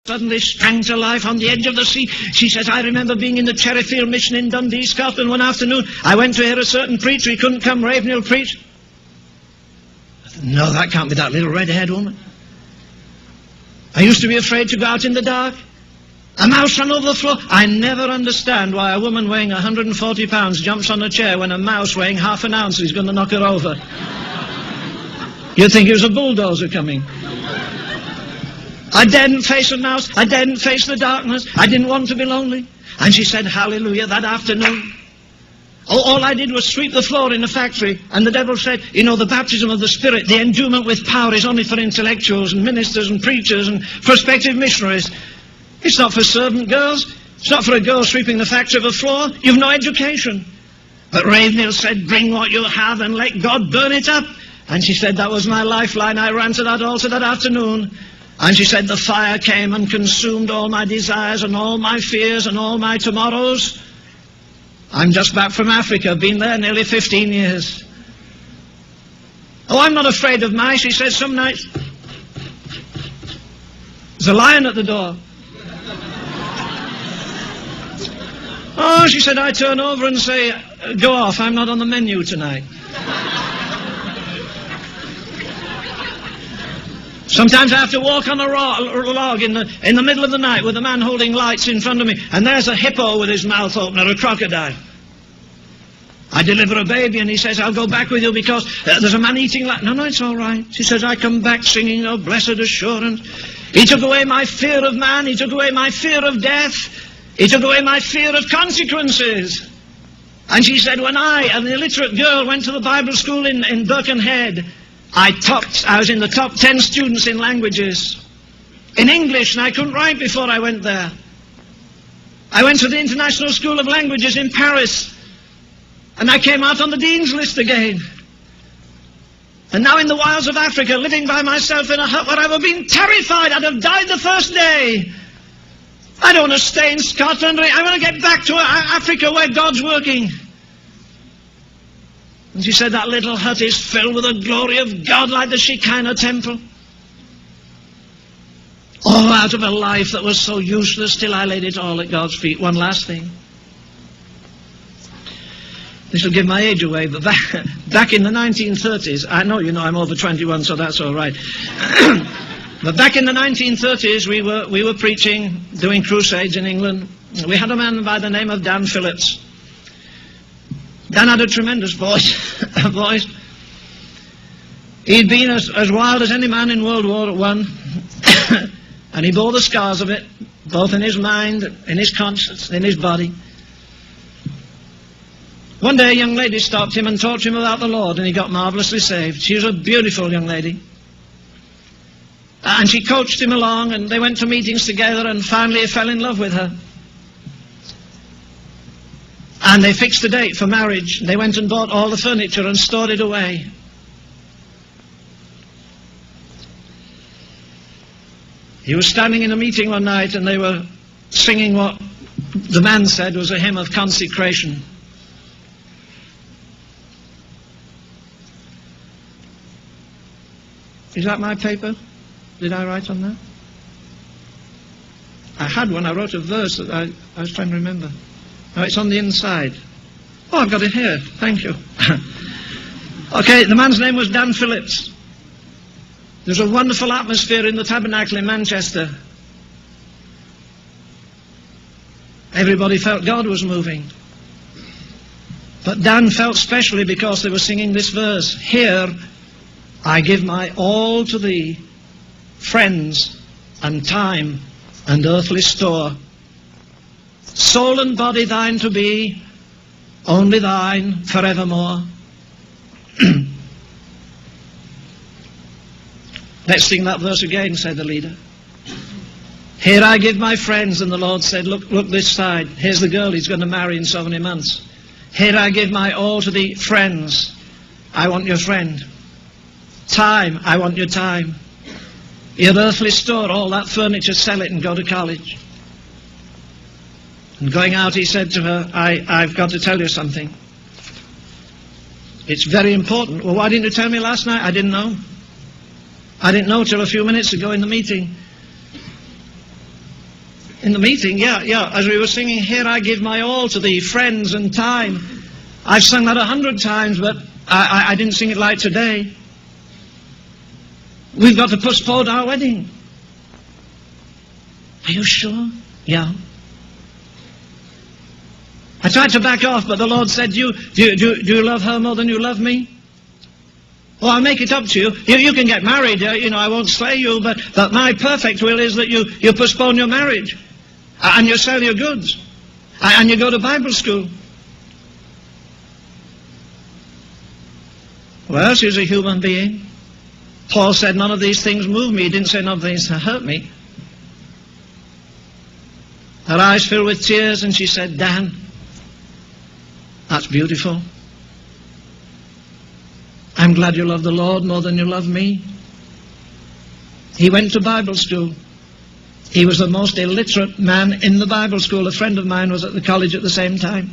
suddenly sprang to life on the edge of the sea. She says, I remember being in the Cherryfield Mission in Dundee, Scotland one afternoon. I went to hear a certain preacher. He couldn't come. Ravenhill preach. I thought, no, that can't be that little red-haired woman. I used to be afraid to go out in the dark. A mouse ran over the floor. I never understand why a woman weighing 140 pounds jumps on a chair when a mouse weighing half an ounce is going to knock her over. You'd think it was a bulldozer coming. I daredn't face a mouse. I daredn't face the darkness. I didn't want to be lonely. And she said, hallelujah, that afternoon. All I did was sweep the floor in the factory, and the devil said, you know, the baptism of the Spirit, the endowment with power is only for intellectuals and ministers and preachers and prospective missionaries. It's not for servant girls. It's not for a girl sweeping the factory of a floor. You've no education. But Ravenhill said, bring what you have and let God burn it up. And she said, that was my lifeline. I ran to that altar that afternoon. And she said, the fire came and consumed all my desires and all my fears and all my tomorrows. I'm just back from Africa, been there nearly 15 years. Oh, I'm not afraid of mice, she said some nights. There's a lion at the door. Oh, she said, I turn over and say, go off, I'm not on the menu tonight. Sometimes I have to walk on a log in the middle of the night with a man holding lights in front of me, and there's a hippo with his mouth open, or a crocodile. I deliver a baby, and he says, I'll go back with you because there's a man eating like... No, it's all right. She says, I come back singing, oh, blessed assurance. He took away my fear of man. He took away my fear of death. He took away my fear of consequences. And she said, when I, an illiterate girl, went to the Bible school in Birkenhead, I was in the top 10 students in languages. In English, and I couldn't write before I went there. I went to the International School of Languages in Paris, and I came out on the Dean's List again. And now in the wilds of Africa, living by myself in a hut where I would have been terrified. I'd have died the first day. I don't want to stay in Scotland. I want to get back to Africa where God's working. And she said, that little hut is filled with the glory of God like the Shekinah temple. All out of a life that was so useless, till I laid it all at God's feet. One last thing. This will give my age away, but back in the 1930s, I know you know I'm over 21, so that's all right. But back in the 1930s, we were preaching, doing crusades in England. We had a man by the name of Dan Phillips. Dan had a tremendous voice. He'd been as wild as any man in World War I, and he bore the scars of it, both in his mind, in his conscience, in his body. One day a young lady stopped him and taught him about the Lord, and he got marvelously saved. She was a beautiful young lady. And she coached him along, and they went to meetings together, and finally he fell in love with her. And they fixed a date for marriage. They went and bought all the furniture and stored it away. He was standing in a meeting one night, and they were singing what the man said was a hymn of consecration. Is that my paper? Did I write on that? I had one. I wrote a verse that I was trying to remember. No, it's on the inside. Oh, I've got it here. Thank you. Okay, the man's name was Dan Phillips. There's a wonderful atmosphere in the Tabernacle in Manchester. Everybody felt God was moving. But Dan felt specially because they were singing this verse. Here, I give my all to thee, friends and time and earthly store. Soul and body thine to be, only thine forevermore. Let's sing that verse again, said the leader. Here I give my friends, and the Lord said, look this side. Here's the girl he's going to marry in so many months. Here I give my all to thee, friends. I want your friend. Time, I want your time. Your earthly store, all that furniture, sell it and go to college. And going out, he said to her, I've got to tell you something. It's very important. Well, why didn't you tell me last night? I didn't know. I didn't know till a few minutes ago in the meeting. In the meeting, yeah. As we were singing, "Here I give my all to thee, friends and time." I've sung that 100 times, but I didn't sing it like today. We've got to postpone our wedding. Are you sure? Yeah. I tried to back off, but the Lord said, do you love her more than you love me? Well, I'll make it up to you. You can get married, I won't slay you, but my perfect will is that you postpone your marriage, and you sell your goods, and you go to Bible school. Well, she's a human being. Paul said, none of these things move me. He didn't say none of these hurt me. Her eyes filled with tears, and she said, "Dan, that's beautiful. I'm glad you love the Lord more than you love me." He went to Bible school. He was the most illiterate man in the Bible school. A friend of mine was at the college at the same time.